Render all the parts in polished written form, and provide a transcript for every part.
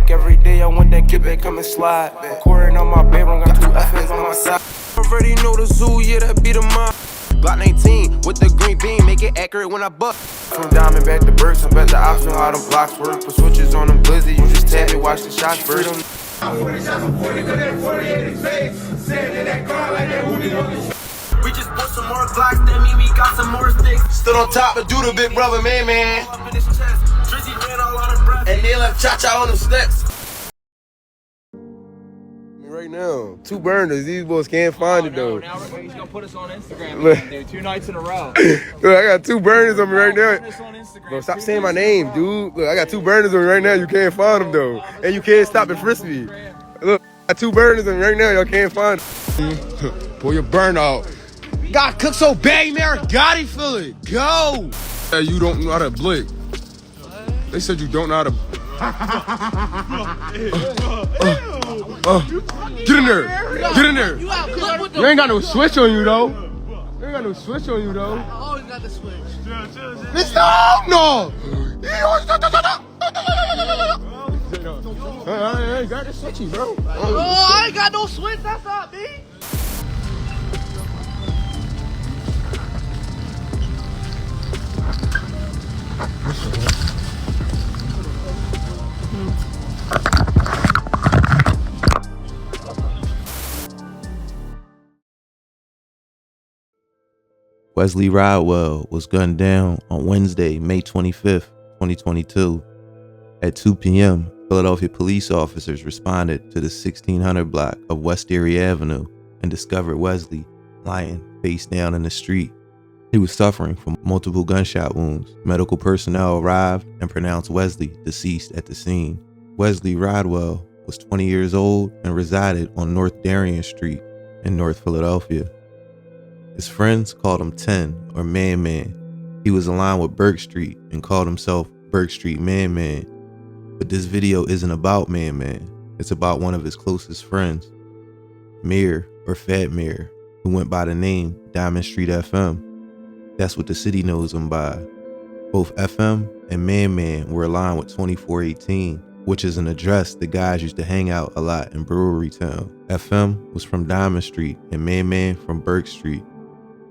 back every day. I want that get back, come and slide. Recording on my bedroom, got 2 FNs on my side. Already know the zoo, yeah, that be the mob. Block 19 with the green beam, make it accurate when I buck. From Diamond back to Burks, I bet the ops know how them blocks work. Put switches on them blizzy, you just tap it, watch the shots first. 40 shots on 40, got that 48 in his face. Sitting in that car like that Hootie on the shit. We just bought some more Glocks, that mean we got some more sticks. Stood on top and do the big brother man. Up in his chest, Drizzy ran all out of breath. And they left cha-cha on them steps. Right now, 2 burners. These boys can't find it though. Now he's gonna put us on Instagram, dude. 2 nights in a row. Look, I got 2 burners on me right now. On Instagram. Bro, stop saying my name, dude. Look, I got 2 burners on me right now. You can't find them though, and you can't stop and frisk me. Look, I got 2 burners on me right now. Y'all can't find them. Pull your burn out. God cook so bad, man. Gotti Philly. Go. Hey, you don't know how to blick. They said you don't know how to. Get in there. Get in there. You ain't got no switch on you though. You ain't got no switch on you though. I always got the switch. No. I ain't got the switchy, bro. Oh, I ain't got no switch. That's not me. Wesley Rodwell was gunned down on Wednesday, May 25th, 2022. At 2 p.m., Philadelphia police officers responded to the 1600 block of West Erie Avenue and discovered Wesley lying face down in the street. He was suffering from multiple gunshot wounds. Medical personnel arrived and pronounced Wesley deceased at the scene. Wesley Rodwell was 20 years old and resided on North Darien Street in North Philadelphia. His friends called him 10 or Man Man. He was aligned with Burke Street and called himself Burke Street Man Man. But this video isn't about Man Man. It's about one of his closest friends, Mir or Fat Mir, who went by the name Diamondst FM. That's what the city knows him by. Both FM and Man Man were aligned with 2418, which is an address the guys used to hang out a lot in Brewery Town. FM was from Diamond Street and Man Man from Burke Street.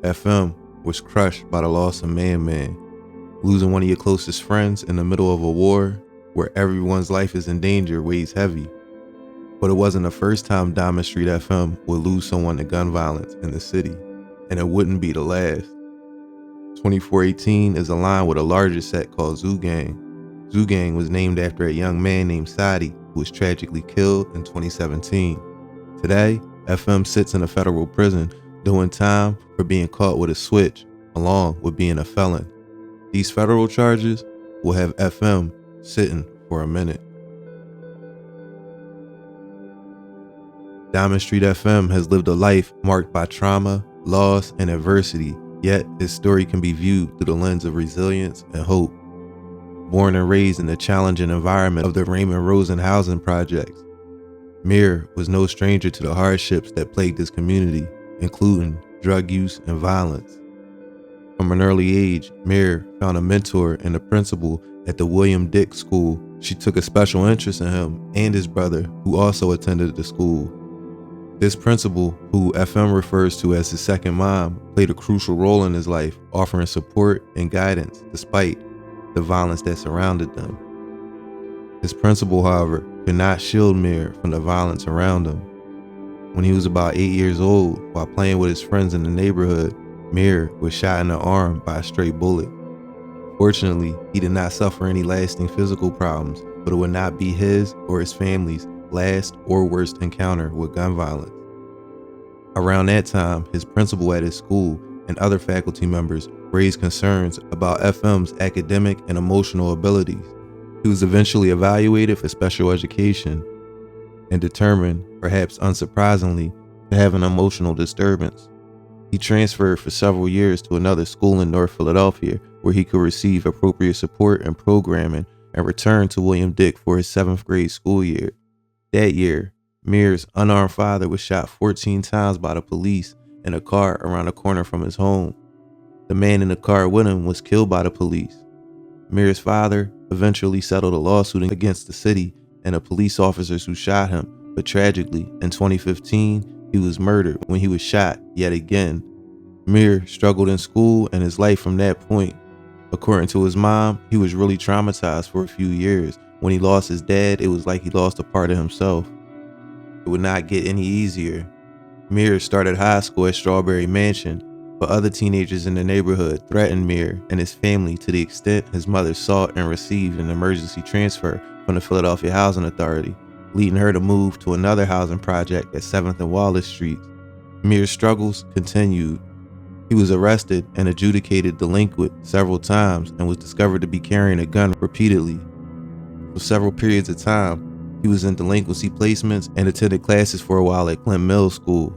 FM was crushed by the loss of Man Man. Losing one of your closest friends in the middle of a war where everyone's life is in danger weighs heavy. But it wasn't the first time Diamondst FM would lose someone to gun violence in the city, and it wouldn't be the last. 2418 is aligned with a larger set called Zoo Gang. Zoo Gang was named after a young man named Sadi who was tragically killed in 2017. Today, FM sits in a federal prison doing time for being caught with a switch, along with being a felon. These federal charges will have FM sitting for a minute. Diamondst FM has lived a life marked by trauma, loss, and adversity, yet his story can be viewed through the lens of resilience and hope. Born and raised in the challenging environment of the Raymond Rosen housing projects, Mir was no stranger to the hardships that plagued his community, including drug use and violence. From an early age, Mir found a mentor in the principal at the William Dick School. She took a special interest in him and his brother, who also attended the school. This principal, who FM refers to as his second mom, played a crucial role in his life, offering support and guidance despite the violence that surrounded them. His principal, however, could not shield Mir from the violence around him. When he was about 8 years old, while playing with his friends in the neighborhood, Mir was shot in the arm by a stray bullet. Fortunately, he did not suffer any lasting physical problems, but it would not be his or his family's last or worst encounter with gun violence. Around that time, his principal at his school and other faculty members raised concerns about FM's academic and emotional abilities. He was eventually evaluated for special education and determined, perhaps unsurprisingly, to have an emotional disturbance. He transferred for several years to another school in North Philadelphia where he could receive appropriate support and programming, and returned to William Dick for his 7th grade school year. That year, Mir's unarmed father was shot 14 times by the police in a car around the corner from his home. The man in the car with him was killed by the police. Mir's father eventually settled a lawsuit against the city and the police officers who shot him, but tragically, in 2015, he was murdered when he was shot yet again. Mir struggled in school and his life from that point. According to his mom, he was really traumatized for a few years. When he lost his dad, it was like he lost a part of himself. It would not get any easier. Mir started high school at Strawberry Mansion, but other teenagers in the neighborhood threatened Mir and his family to the extent his mother sought and received an emergency transfer from the Philadelphia Housing Authority, leading her to move to another housing project at 7th and Wallace Streets. Mir's struggles continued. He was arrested and adjudicated delinquent several times and was discovered to be carrying a gun repeatedly. For several periods of time, he was in delinquency placements and attended classes for a while at Clem Middle School.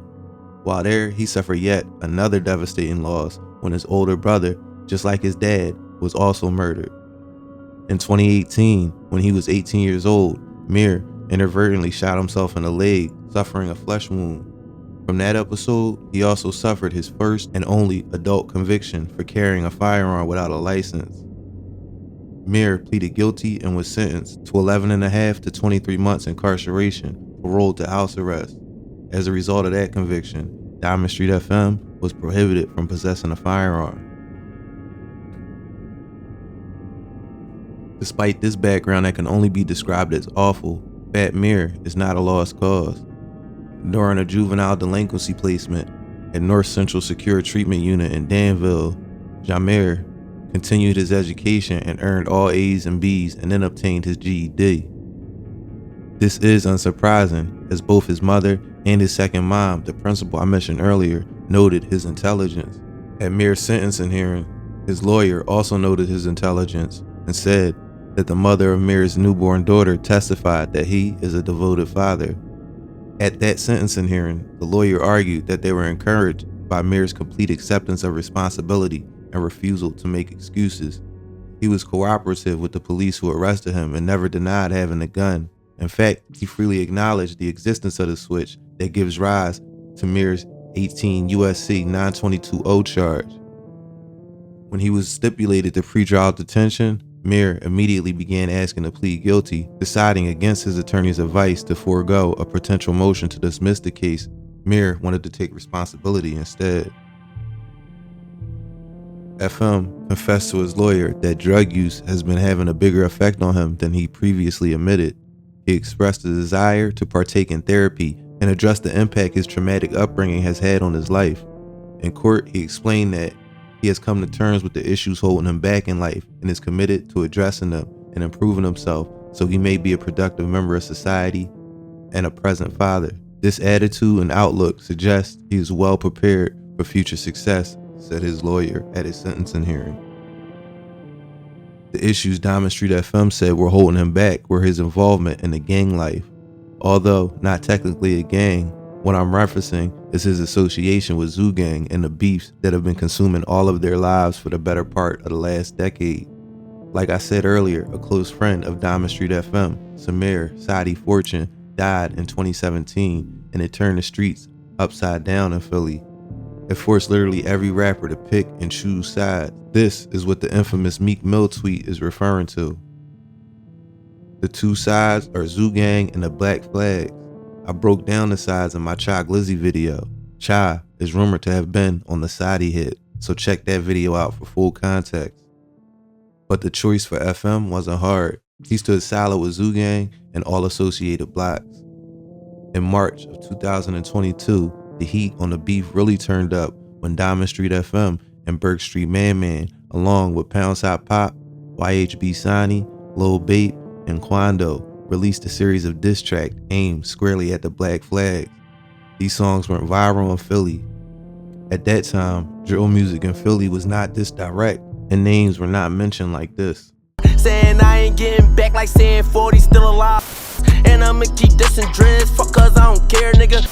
While there, he suffered yet another devastating loss when his older brother, just like his dad, was also murdered. In 2018, when he was 18 years old, Mir inadvertently shot himself in the leg, suffering a flesh wound. From that episode, he also suffered his first and only adult conviction for carrying a firearm without a license. Mir pleaded guilty and was sentenced to 11.5 to 23 months incarceration, paroled to house arrest. As a result of that conviction, Diamond Street FM was prohibited from possessing a firearm. Despite this background that can only be described as awful, Fat Mir is not a lost cause. During a juvenile delinquency placement at North Central Secure Treatment Unit in Danville, Jamir continued his education and earned all A's and B's and then obtained his GED. This is unsurprising, as both his mother and his second mom, the principal I mentioned earlier, noted his intelligence. At Mir's sentencing hearing, his lawyer also noted his intelligence and said that the mother of Mir's newborn daughter testified that he is a devoted father. At that sentencing hearing, the lawyer argued that they were encouraged by Mir's complete acceptance of responsibility and refusal to make excuses. He was cooperative with the police who arrested him and never denied having a gun. In fact, he freely acknowledged the existence of the switch that gives rise to Mir's 18 USC 922-0 charge. When he was stipulated to pretrial detention, Mir immediately began asking to plead guilty, deciding against his attorney's advice to forego a potential motion to dismiss the case. Mir wanted to take responsibility instead. FM confessed to his lawyer that drug use has been having a bigger effect on him than he previously admitted. He expressed a desire to partake in therapy and address the impact his traumatic upbringing has had on his life. In court, he explained that he has come to terms with the issues holding him back in life and is committed to addressing them and improving himself so he may be a productive member of society and a present father. This attitude and outlook suggests he is well prepared for future success, said his lawyer at his sentencing hearing. The issues Diamond Street FM said were holding him back were his involvement in the gang life. Although not technically a gang, what I'm referencing is his association with Zoo Gang and the beefs that have been consuming all of their lives for the better part of the last decade. Like I said earlier, a close friend of Diamond Street FM, Samir Sadi Fortune, died in 2017, and it turned the streets upside down in Philly. It forced literally every rapper to pick and choose sides. This is what the infamous Meek Mill tweet is referring to. The two sides are Zoo Gang and the Black Flags. I broke down the sides in my Cha Glizzy video. Cha is rumored to have been on the side he hit, so check that video out for full context. But the choice for FM wasn't hard. He stood solid with Zoo Gang and all associated blocks. In March of 2022, the heat on the beef really turned up when Diamond Street FM and Burke Street Man Man, along with Pound Shop Pop, YHB Sani, Lil Bape, and Quando, released a series of diss tracks aimed squarely at the Black Flag. These songs went viral in Philly. At that time, drill music in Philly was not this direct, and names were not mentioned like this. Saying I ain't getting back, like saying 40 still alive. And I'ma keep dissing dreads, fuck cause I don't care, nigga.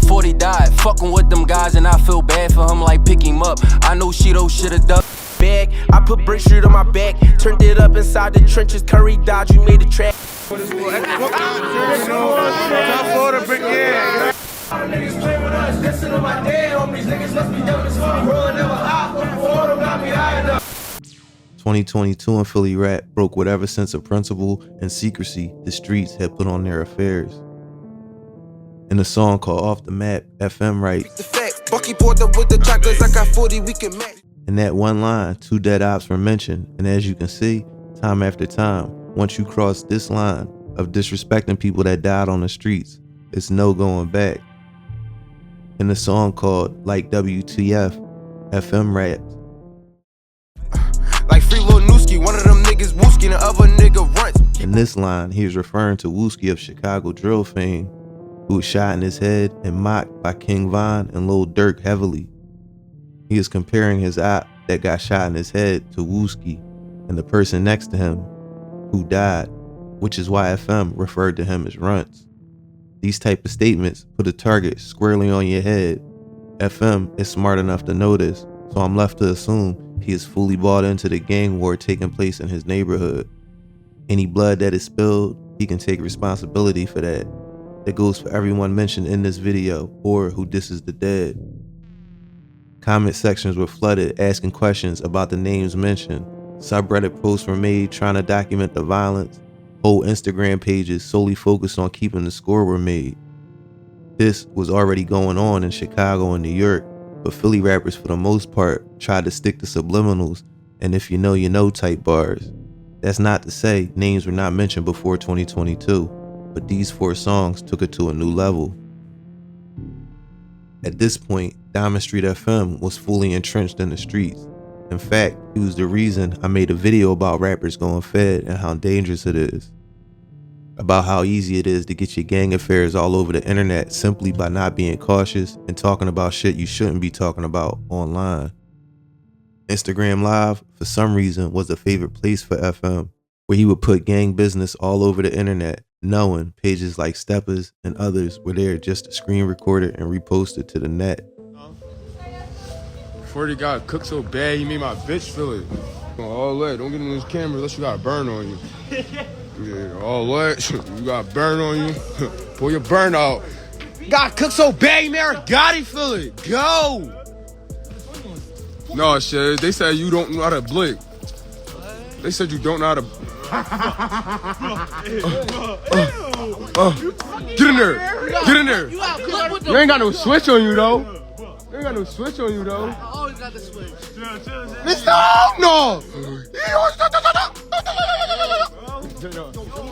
40 died, fucking with them guys, and I feel bad for him, like pick him up. I know Shido should've done bag. I put Brick Street on my back, turned it up inside the trenches. Curry dodge, we made the track. All the niggas play with us, listen to my dead homies. Niggas, let's be dumb as fuck. Rolling never high, all them got me high enough. 2022 in Philly rap broke whatever sense of principle and secrecy the streets had put on their affairs. In a song called Off the Map, FM writes, Bucky poured up with the chocolates, I got 40, we can match. in that one line, 2 dead ops were mentioned, and as you can see, time after time, once you cross this line of disrespecting people that died on the streets, it's no going back. In a song called Like WTF, FM raps, Like free Lil Nooski, one of them niggas wooski and the other nigga runs. in this line, he is referring to Wooski of Chicago drill fame, who was shot in his head and mocked by King Von and Lil Durk heavily. He is comparing his op that got shot in his head to Wooski and the person next to him who died, which is why FM referred to him as runts. These type of statements put a target squarely on your head. FM is smart enough to know this, so I'm left to assume he is fully bought into the gang war taking place in his neighborhood. Any blood that is spilled, he can take responsibility for that. That goes for everyone mentioned in this video or who disses the dead. Comment sections were flooded asking questions about the names mentioned. Subreddit posts were made trying to document the violence. Whole Instagram pages solely focused on keeping the score were made. This was already going on in Chicago and New York, but Philly rappers for the most part tried to stick to subliminals and if you know type bars. That's not to say names were not mentioned before 2022, but these 4 songs took it to a new level. At this point, Diamondst FM was fully entrenched in the streets. In fact, he was the reason I made a video about rappers going fed and how dangerous it is. About how easy it is to get your gang affairs all over the internet simply by not being cautious and talking about shit you shouldn't be talking about online. Instagram Live, for some reason, was a favorite place for FM, where he would put gang business all over the internet, knowing pages like Steppers and others were there just to screen record it and repost it to the net. 40 got cooked so bad, he made my bitch feel it. All that, don't get in this camera unless you got a burn on you. Yeah, all that, you got a burn on you. Pull your burn out. Got cooked so bad, he made Gotti feel it. Go! No, shit, they said you don't know how to blick. They said you don't know how to... Get in there! Get in there! You ain't got no switch on you, though. You ain't got no switch on you, though. I always got the switch. Mr. No!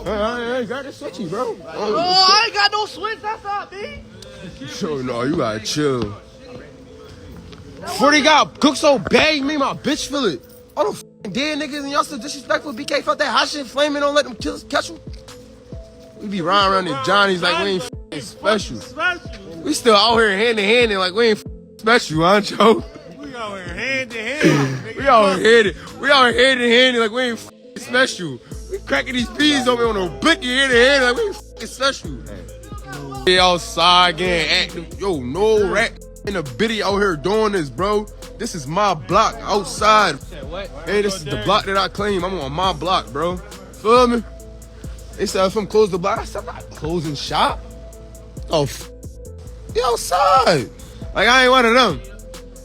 I ain't got the switchy, bro. Oh, I ain't got no switch. That's not me. So, no, you gotta chill. 40 got cooked so bad, he made my bitch feel it. All the f***ing dead niggas and y'all still disrespectful. BK felt that hot shit flaming, don't let them kill us, catch you. We be riding around in Johnny's like we ain't f***ing special. We still out here hand in hand and like we ain't f***ing special, huh, Joe? We out here hand to hand. We out here hand in hand like we ain't f***ing special. We cracking these peas over on a blicky hand in hand like we ain't f***ing special. They outside getting active. Yo, no rat in a biddy out here doing this, bro. This is my block outside. Hey, this is the block that I claim. I'm on my block, bro. Feel me? They said if I'm close the block, I said I'm not closing shop. Oh, they outside. Like I ain't one of them.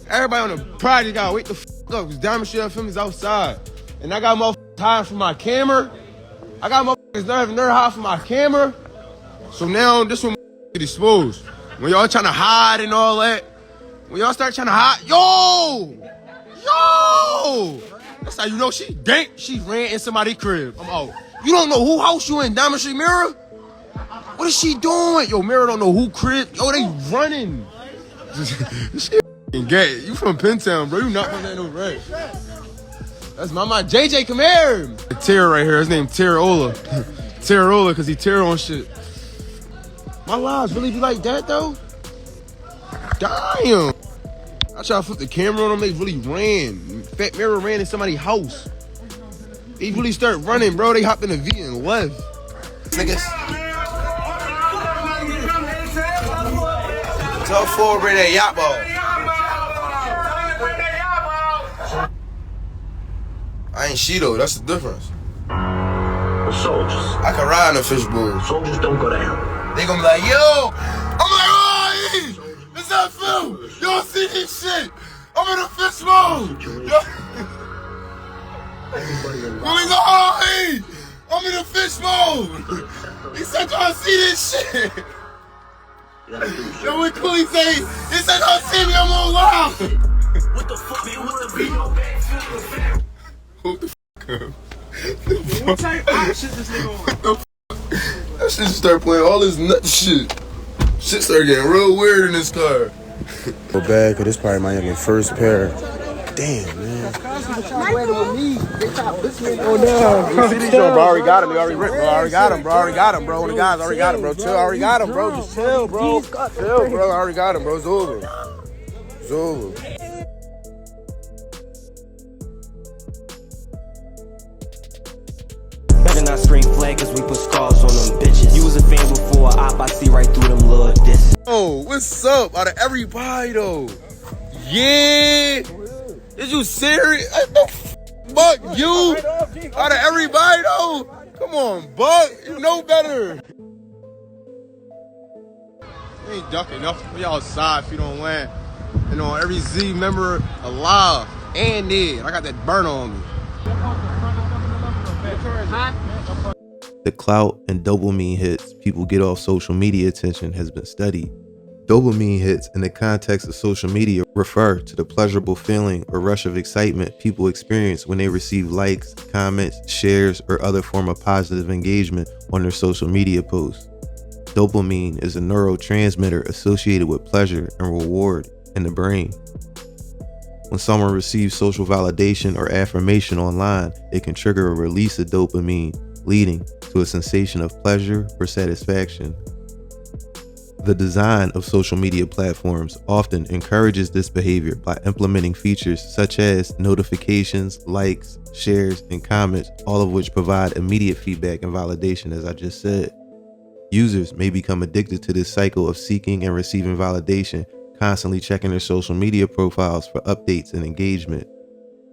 Everybody on the project gotta wake the f up because Diamondst FM is outside. And I got motherfuckers hiding from my camera. I got motherfuckers having their hide from my camera. So now this one get exposed. When y'all trying to hide and all that, when y'all start trying to hide, yo! That's how you know she dank. She ran in somebody's crib. I'm out. You don't know who house you in, Diamondst Mirror? What is she doing? Yo, Mirror don't know who crib. Yo, they running. This shit gay. You from Pentown, bro. You not from that no red. That's my JJ, come here. Terror right here. His name Terrola. Terrola, because he terror on shit. My lives really be like that, though? Damn. I tried to flip the camera on them. They really ran. Fat Mirror ran in somebody's house. They really start running, bro. They hopped in the V and left. Niggas. Tell forward bring that yacht ball. I ain't she though, that's the difference. Soldiers. I can ride in a fishbowl. Soldiers don't go down. They gonna be like, yo! I'm like, oh, it's that film! You don't see this shit! I'm in a fishbowl! Yo. Willie's oh, hey, I'm in a fish mode. He said y'all see this shit. Yo, what Cooley say? He said y'all see me, I'm on live. What the fuck, man? What the fuck? Hold the fuck up. What type of shit this nigga on? What the fuck? That shit start playing all this nut shit. Shit started getting real weird in this car. Go bad, cause this probably my youngin' first pair. Damn, man. Oh no. See these bro, already got him. We already ripped, bro. Already got him, bro. Already got him, bro. The guys already got him, bro. Chill, already got him, bro. Just chill, bro. Chill, bro. Already got him, bro. It's over. It's over. Better not scream flag cause we put scars on them bitches. You was a fan before I see right through them little disses. Oh, what's up? Out of everybody though. Yeah. Is you serious? Buck, you? Out of everybody though? Come on, Buck. You know better. You ain't ducking enough to be outside if you don't win. You know, every Z member alive and dead. I got that burn on me. The clout and dopamine hits people get off social media attention has been studied. Dopamine hits in the context of social media refer to the pleasurable feeling or rush of excitement people experience when they receive likes, comments, shares, or other form of positive engagement on their social media posts. Dopamine is a neurotransmitter associated with pleasure and reward in the brain. When someone receives social validation or affirmation online, it can trigger a release of dopamine, leading to a sensation of pleasure or satisfaction. The design of social media platforms often encourages this behavior by implementing features such as notifications, likes, shares, and comments, all of which provide immediate feedback and validation, as I just said. Users may become addicted to this cycle of seeking and receiving validation, constantly checking their social media profiles for updates and engagement.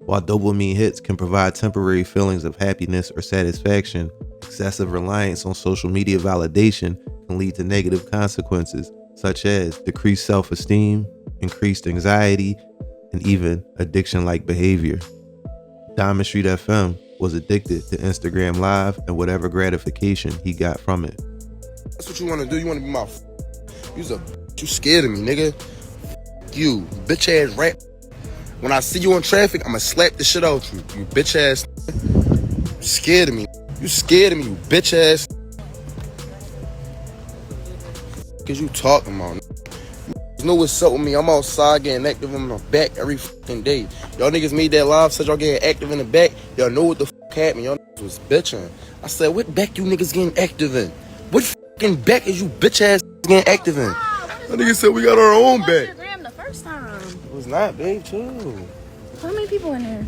While dopamine hits can provide temporary feelings of happiness or satisfaction, excessive reliance on social media validation can lead to negative consequences, such as decreased self-esteem, increased anxiety, and even addiction-like behavior. Diamondst FM was addicted to Instagram Live and whatever gratification he got from it. That's what you want to do. You want to be my you scared of me, nigga. You bitch ass rat. When I see you in traffic, I'ma slap the shit out you. You bitch ass. You scared of me. You scared of me, you bitch ass. Cause you talking about. You know what's up with me? I'm outside getting active in my back every fucking day. Y'all niggas made that live, said y'all getting active in the back. Y'all know what the fuck happened. Y'all niggas was bitching. I said, what back you niggas getting active in? What fucking back is you bitch ass getting active in? That nigga said we got our own back. The first time. It was not, babe, too. How many people in there?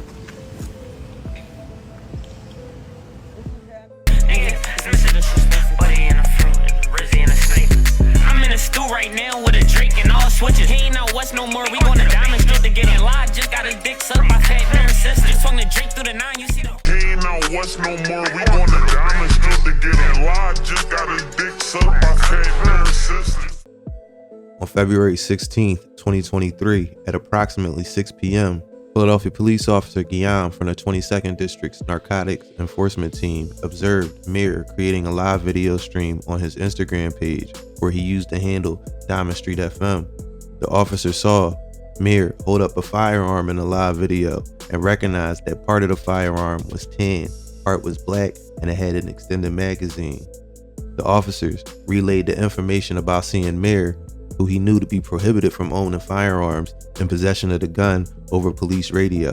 I'm in a stew right now with a drink and all switches. He ain't out west no more. We going to Diamondst to get in line. Just got his dick sucked by fat parent sister. Just swung the drink through the 9. You see the. He ain't out west no more. We going to Diamondst to get in line. Just got his dick sucked by fat parent sister. On February 16th, 2023, at approximately 6 p.m., Philadelphia police officer Guillaume from the 22nd District's Narcotics Enforcement Team observed Mir creating a live video stream on his Instagram page where he used the handle Diamondst FM. The officer saw Mir hold up a firearm in the live video and recognized that part of the firearm was tan, part was black, and it had an extended magazine. The officers relayed the information about seeing Mir, who he knew to be prohibited from owning firearms, in possession of the gun over police radio.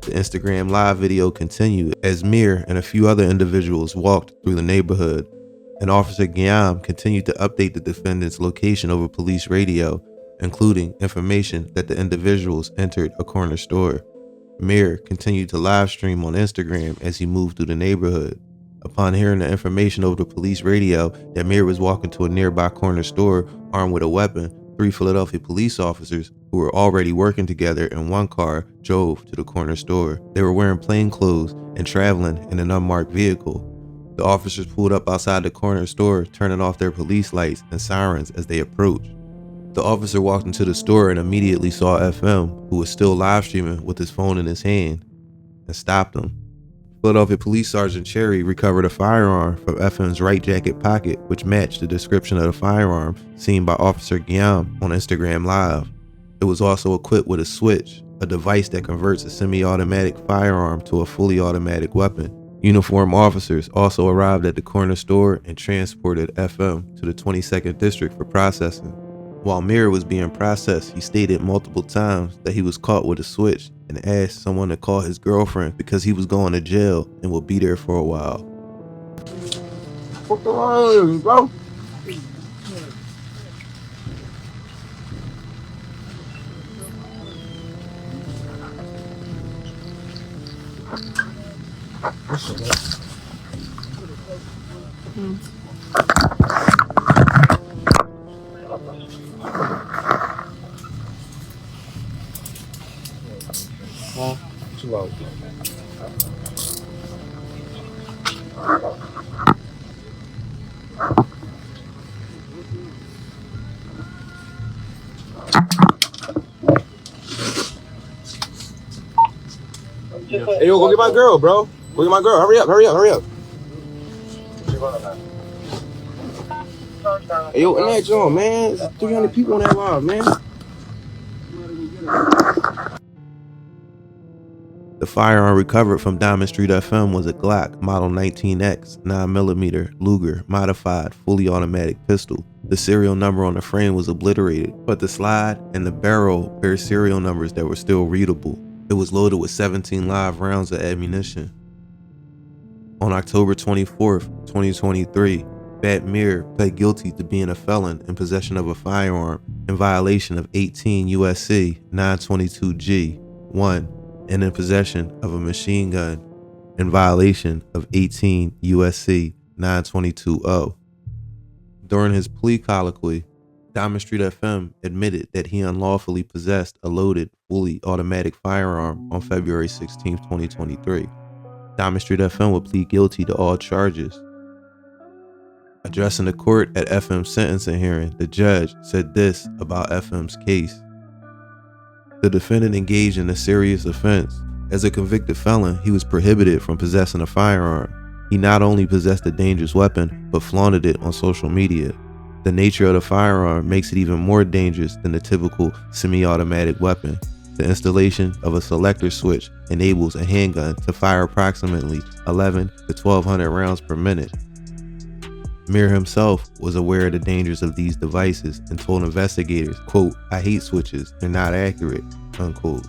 The Instagram live video continued as Mir and a few other individuals walked through the neighborhood, and Officer Guillaume continued to update the defendant's location over police radio, including information that the individuals entered a corner store. Mir continued to live stream on Instagram as he moved through the neighborhood. Upon hearing the information over the police radio that Mir was walking to a nearby corner store armed with a weapon, 3 Philadelphia police officers who were already working together in one car drove to the corner store. They were wearing plain clothes and traveling in an unmarked vehicle. The officers pulled up outside the corner store, turning off their police lights and sirens as they approached. The officer walked into the store and immediately saw FM, who was still live streaming with his phone in his hand. and stopped him. Philadelphia Police Sergeant Cherry recovered a firearm from FM's right jacket pocket, which matched the description of the firearm seen by Officer Guillaume on Instagram Live. It was also equipped with a switch, a device that converts a semi-automatic firearm to a fully automatic weapon. Uniformed officers also arrived at the corner store and transported FM to the 22nd District for processing. While Mir was being processed, he stated multiple times that he was caught with a switch and asked someone to call his girlfriend because he was going to jail and would be there for a while. What's wrong with you, bro? Chill out. Hey, yo, go get my girl, bro. Go get my girl. Hurry up, hurry up, hurry up. Hey, yo, in that joint, man. There's 300 people on that live, man. The firearm recovered from Diamond Street FM was a Glock Model 19X 9mm Luger modified fully automatic pistol. The serial number on the frame was obliterated, but the slide and the barrel bear serial numbers that were still readable. It was loaded with 17 live rounds of ammunition. On October 24th, 2023, Bat Mir pled guilty to being a felon in possession of a firearm in violation of 18 USC 922G 1 and in possession of a machine gun in violation of 18 USC 922-0. During his plea colloquy, Diamond Street FM admitted that he unlawfully possessed a loaded, fully automatic firearm on February 16, 2023. Diamond Street FM would plead guilty to all charges. Addressing the court at FM's sentencing hearing, the judge said this about FM's case. The defendant engaged in a serious offense. As a convicted felon, he was prohibited from possessing a firearm. He not only possessed a dangerous weapon, but flaunted it on social media. The nature of the firearm makes it even more dangerous than the typical semi-automatic weapon. The installation of a selector switch enables a handgun to fire approximately 11 to 1200 rounds per minute. Mir himself was aware of the dangers of these devices and told investigators, quote, "I hate switches, they're not accurate," unquote.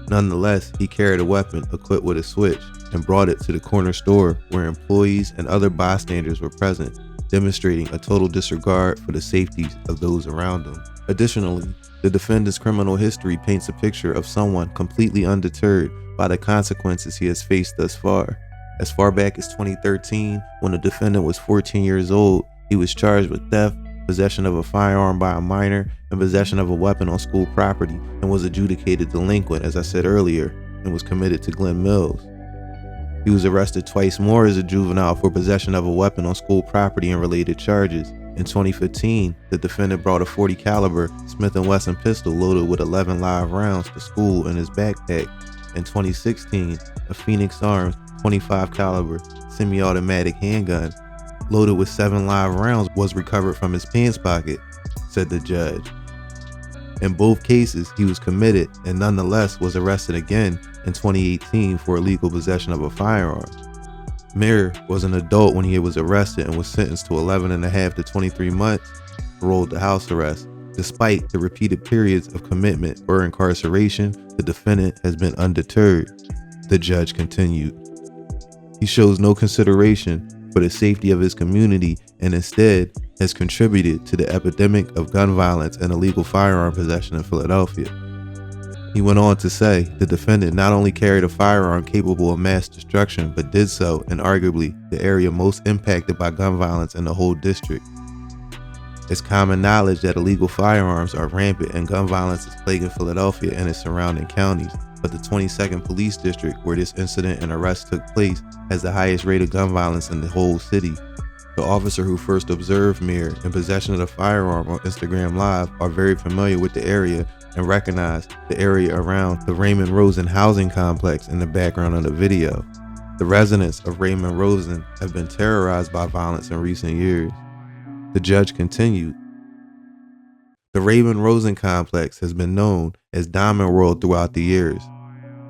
Nonetheless, he carried a weapon equipped with a switch and brought it to the corner store where employees and other bystanders were present, demonstrating a total disregard for the safeties of those around him. Additionally, the defendant's criminal history paints a picture of someone completely undeterred by the consequences he has faced thus far. As far back as 2013, when the defendant was 14 years old, he was charged with theft, possession of a firearm by a minor, and possession of a weapon on school property, and was adjudicated delinquent, as I said earlier, and was committed to Glen Mills. He was arrested twice more as a juvenile for possession of a weapon on school property and related charges. In 2015, the defendant brought a .40 caliber Smith & Wesson pistol loaded with 11 live rounds to school in his backpack. In 2016, a Phoenix Arms .25 caliber semi-automatic handgun loaded with 7 live rounds was recovered from his pants pocket, said the judge. In both cases, he was committed and nonetheless was arrested again in 2018 for illegal possession of a firearm. Mir was an adult when he was arrested and was sentenced to 11.5 to 23 months, paroled to house arrest. Despite the repeated periods of commitment or incarceration, the defendant has been undeterred, the judge continued. He shows no consideration for the safety of his community and instead has contributed to the epidemic of gun violence and illegal firearm possession in Philadelphia. He went on to say the defendant not only carried a firearm capable of mass destruction, but did so in arguably the area most impacted by gun violence in the whole district. It's common knowledge that illegal firearms are rampant and gun violence is plaguing Philadelphia and its surrounding counties, but the 22nd Police District, where this incident and arrest took place, has the highest rate of gun violence in the whole city. The officer who first observed Mir in possession of the firearm on Instagram Live are very familiar with the area and recognize the area around the Raymond Rosen housing complex in the background of the video. The residents of Raymond Rosen have been terrorized by violence in recent years. The judge continued, the Raymond Rosen complex has been known as Diamond World throughout the years.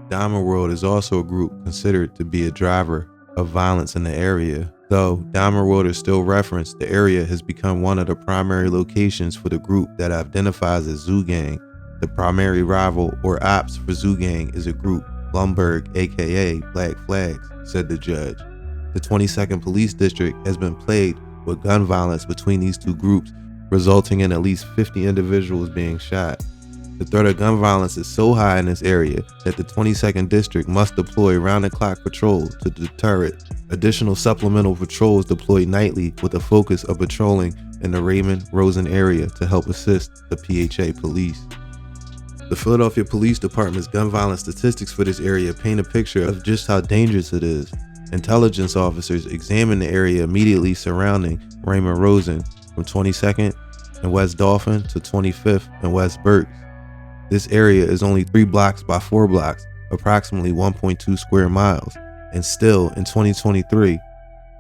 Diamond World is also a group considered to be a driver of violence in the area. Though Diamond World is still referenced, the area has become one of the primary locations for the group that identifies as Zoo Gang. The primary rival or ops for Zoo Gang is a group, Lumberg, aka Black Flags, said the judge. The 22nd Police District has been plagued with gun violence between these two groups, resulting in at least 50 individuals being shot. The threat of gun violence is so high in this area that the 22nd District must deploy round-the-clock patrols to deter it. Additional supplemental patrols deployed nightly with a focus of patrolling in the Raymond Rosen area to help assist the PHA police. The Philadelphia Police Department's gun violence statistics for this area paint a picture of just how dangerous it is. Intelligence officers examined the area immediately surrounding Raymond Rosen from 22nd and West Dolphin to 25th and West Berks. This area is only 3 blocks by 4 blocks, approximately 1.2 square miles, and still in 2023,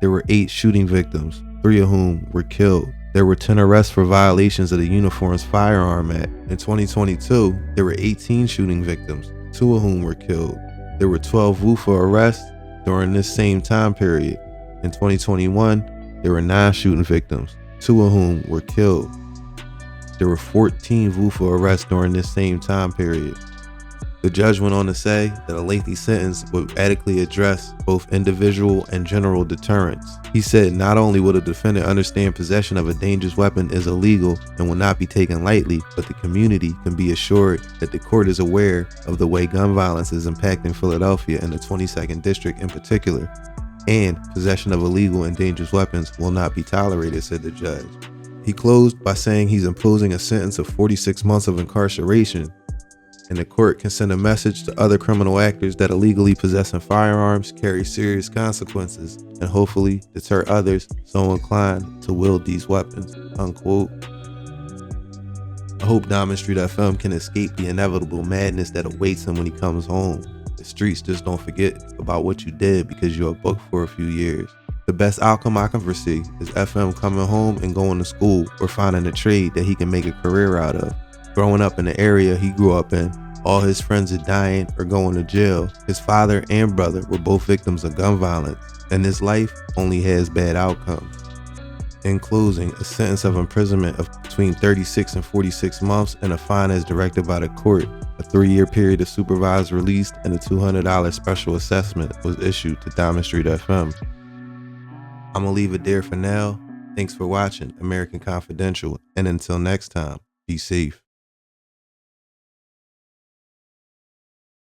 there were 8 shooting victims, 3 of whom were killed. There were 10 arrests for violations of the Uniforms Firearm Act. In 2022, there were 18 shooting victims, 2 of whom were killed. There were 12 WUFA arrests during this same time period. In 2021, there were 9 shooting victims, 2 of whom were killed. There were 14 WUFA arrests during this same time period. The judge went on to say that a lengthy sentence would adequately address both individual and general deterrence. He said not only will the defendant understand possession of a dangerous weapon is illegal and will not be taken lightly, but the community can be assured that the court is aware of the way gun violence is impacting Philadelphia and the 22nd District in particular, and possession of illegal and dangerous weapons will not be tolerated, said the judge. He closed by saying he's imposing a sentence of 46 months of incarceration, and the court can send a message to other criminal actors that illegally possessing firearms carry serious consequences and hopefully deter others so inclined to wield these weapons, unquote. I hope Diamondst FM can escape the inevitable madness that awaits him when he comes home. The streets just don't forget about what you did because you're booked for a few years. The best outcome I can foresee is FM coming home and going to school or finding a trade that he can make a career out of. Growing up in the area he grew up in, all his friends are dying or going to jail. His father and brother were both victims of gun violence, and his life only has bad outcomes. In closing, a sentence of imprisonment of between 36 and 46 months and a fine as directed by the court, a 3-year period of supervised release, and a $200 special assessment was issued to Diamondst FM. I'm gonna leave it there for now. Thanks for watching American Confidential, and until next time, be safe.